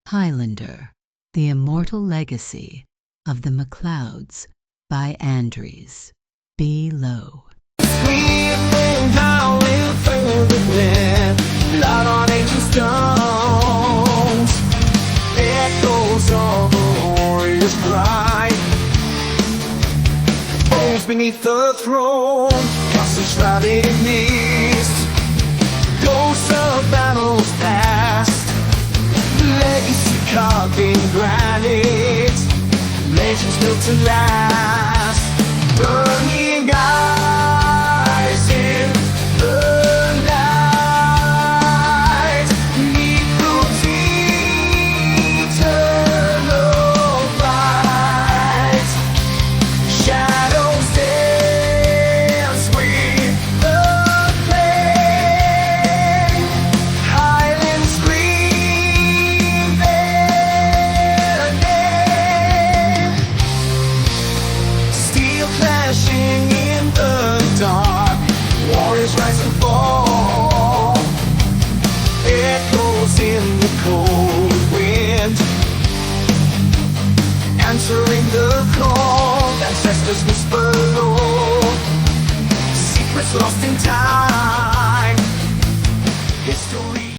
Highlander, The Immortal Legacy of the MacLeods by Andries. Below. Screaming, howling, fervently, blood on ancient stones, echoes of a warrior's cry. Bones beneath the throne, castles shrouded in mist, ghosts of battles past, legacy carved in granite, legends built to last. Burning eyes in the night, neath eternal light. Shadows dance with the flame. Highland scream their name. Steel clashing in the dark, warriors rise and fall. Echoes in the cold wind, answering the call. Ancestors whisper low, secrets lost in time. History.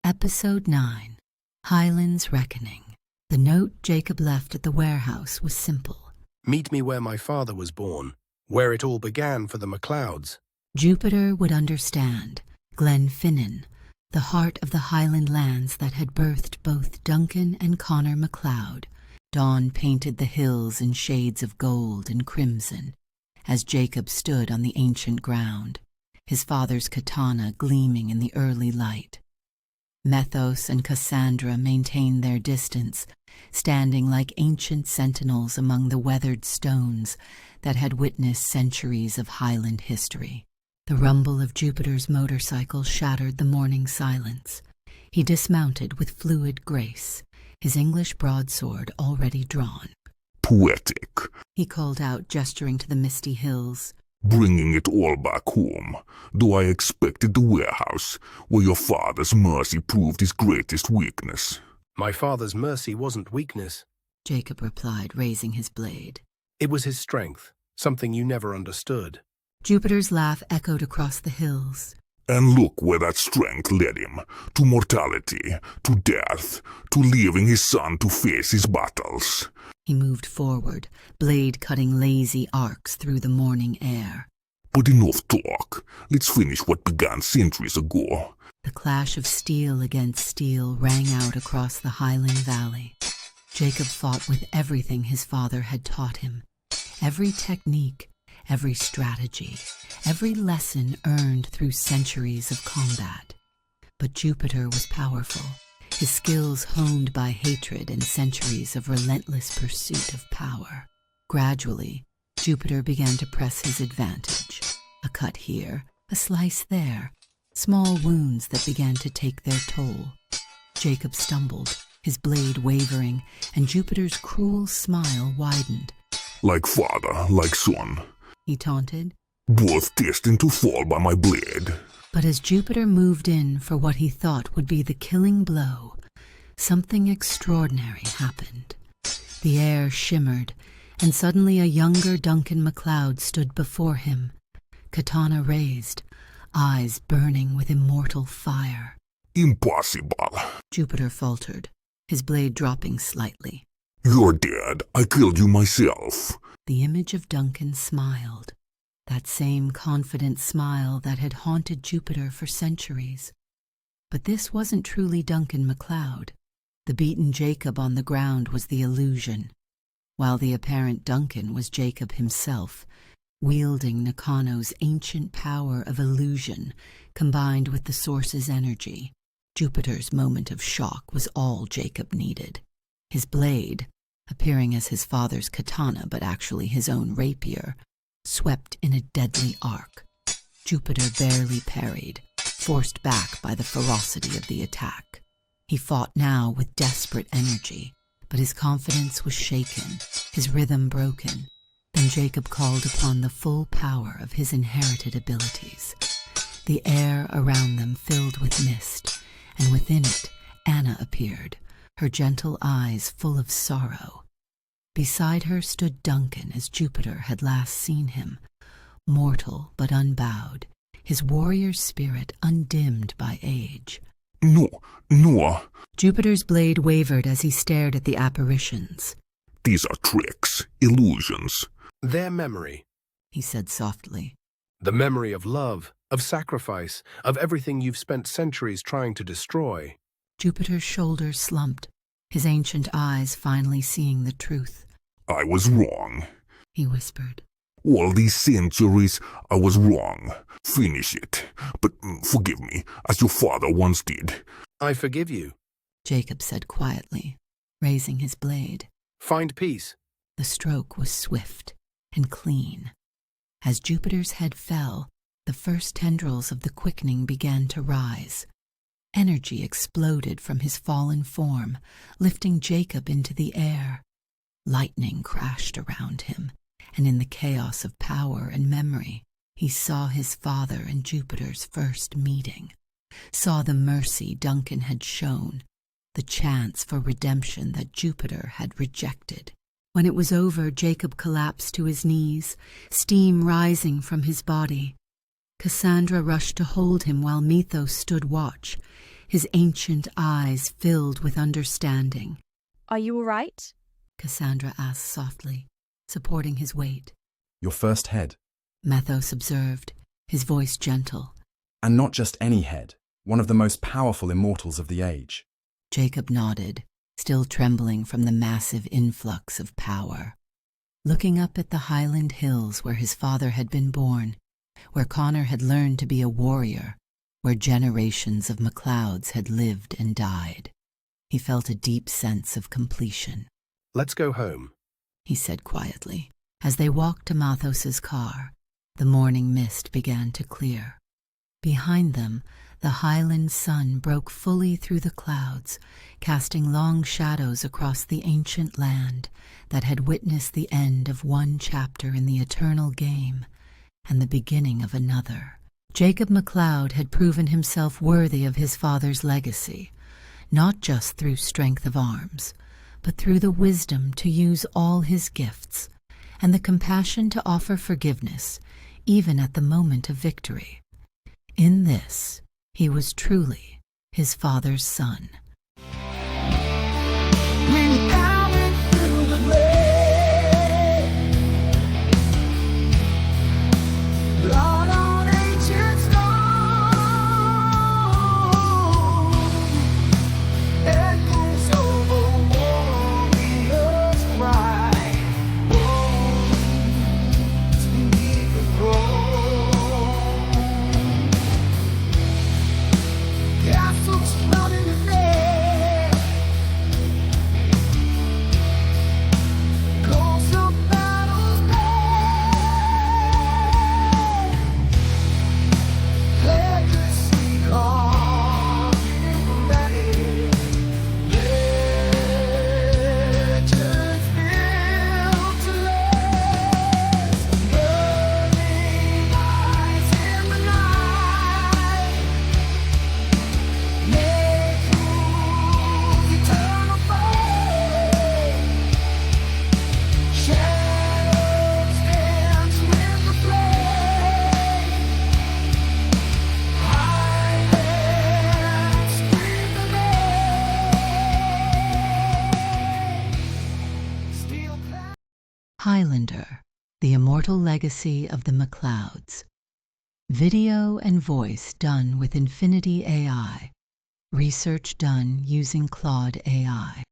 Episode 9. Highland's Reckoning. The note Jacob left at the warehouse was simple. Meet me where my father was born, where it all began for the MacLeods. Jupiter would understand. Glenfinnan, the heart of the Highland lands that had birthed both Duncan and Connor MacLeod. Dawn painted the hills in shades of gold and crimson as Jacob stood on the ancient ground, his father's katana gleaming in the early light. Methos and Cassandra maintained their distance, standing like ancient sentinels among the weathered stones that had witnessed centuries of Highland history. The rumble of Jupiter's motorcycle shattered the morning silence. He dismounted with fluid grace, his English broadsword already drawn. Poetic. He called out, gesturing to the misty hills. Bringing it all back home, though I expected the warehouse, where your father's mercy proved his greatest weakness. My father's mercy wasn't weakness. Jacob replied, raising his blade. It was his strength, something you never understood. Jupiter's laugh echoed across the hills. And look where that strength led him, to mortality, to death, to leaving his son to face his battles. He moved forward, blade cutting lazy arcs through the morning air. But enough talk. Let's finish what began centuries ago. The clash of steel against steel rang out across the Highland Valley. Jacob fought with everything his father had taught him. Every technique, every strategy, every lesson earned through centuries of combat. But Jupiter was powerful, his skills honed by hatred and centuries of relentless pursuit of power. Gradually, Jupiter began to press his advantage. A cut here, a slice there, small wounds that began to take their toll. Jacob stumbled, his blade wavering, and Jupiter's cruel smile widened. Like father, like son. He taunted. Both destined to fall by my blade. But as Jupiter moved in for what he thought would be the killing blow, something extraordinary happened. The air shimmered, and suddenly a younger Duncan MacLeod stood before him, katana raised, eyes burning with immortal fire. Impossible. Jupiter faltered, his blade dropping slightly. You're dead. I killed you myself. The image of Duncan smiled, that same confident smile that had haunted Jupiter for centuries. But this wasn't truly Duncan MacLeod. The beaten Jacob on the ground was the illusion, while the apparent Duncan was Jacob himself, wielding Nakano's ancient power of illusion combined with the source's energy. Jupiter's moment of shock was all Jacob needed. His blade, appearing as his father's katana but actually his own rapier, swept in a deadly arc. Jupiter barely parried, forced back by the ferocity of the attack. He fought now with desperate energy, but his confidence was shaken, his rhythm broken. Then Jacob called upon the full power of his inherited abilities. The air around them filled with mist, and within it Anna appeared, her gentle eyes full of sorrow. Beside her stood Duncan as Jupiter had last seen him, mortal but unbowed, his warrior's spirit undimmed by age. No. Jupiter's blade wavered as he stared at the apparitions. These are tricks, illusions. Their memory. He said softly. The memory of love, of sacrifice, of everything you've spent centuries trying to destroy. Jupiter's shoulders slumped, his ancient eyes finally seeing the truth. I was wrong. He whispered. All these centuries, I was wrong. Finish it. But forgive me, as your father once did. I forgive you. Jacob said quietly, raising his blade. Find peace. The stroke was swift and clean. As Jupiter's head fell, the first tendrils of the quickening began to rise. Energy exploded from his fallen form, lifting Jacob into the air. Lightning crashed around him, and in the chaos of power and memory, he saw his father and Jupiter's first meeting, saw the mercy Duncan had shown, the chance for redemption that Jupiter had rejected. When it was over, Jacob collapsed to his knees, steam rising from his body. Cassandra rushed to hold him while Mythos stood watch, his ancient eyes filled with understanding. Are you all right? Cassandra asked softly, supporting his weight. Your first head. Mythos observed, his voice gentle. And not just any head, one of the most powerful immortals of the age. Jacob nodded, still trembling from the massive influx of power. Looking up at the Highland hills where his father had been born, where Connor had learned to be a warrior, where generations of MacLeods had lived and died, he felt a deep sense of completion. Let's go home, he said quietly. As they walked to Mathos's car, the morning mist began to clear. Behind them, the Highland sun broke fully through the clouds, casting long shadows across the ancient land that had witnessed the end of one chapter in the eternal game and the beginning of another. Jacob MacLeod had proven himself worthy of his father's legacy, not just through strength of arms, but through the wisdom to use all his gifts and the compassion to offer forgiveness, even at the moment of victory. In this, he was truly his father's son. Highlander, the Immortal Legacy of the MacLeods. Video and voice done with Infinity AI. Research done using Claude AI.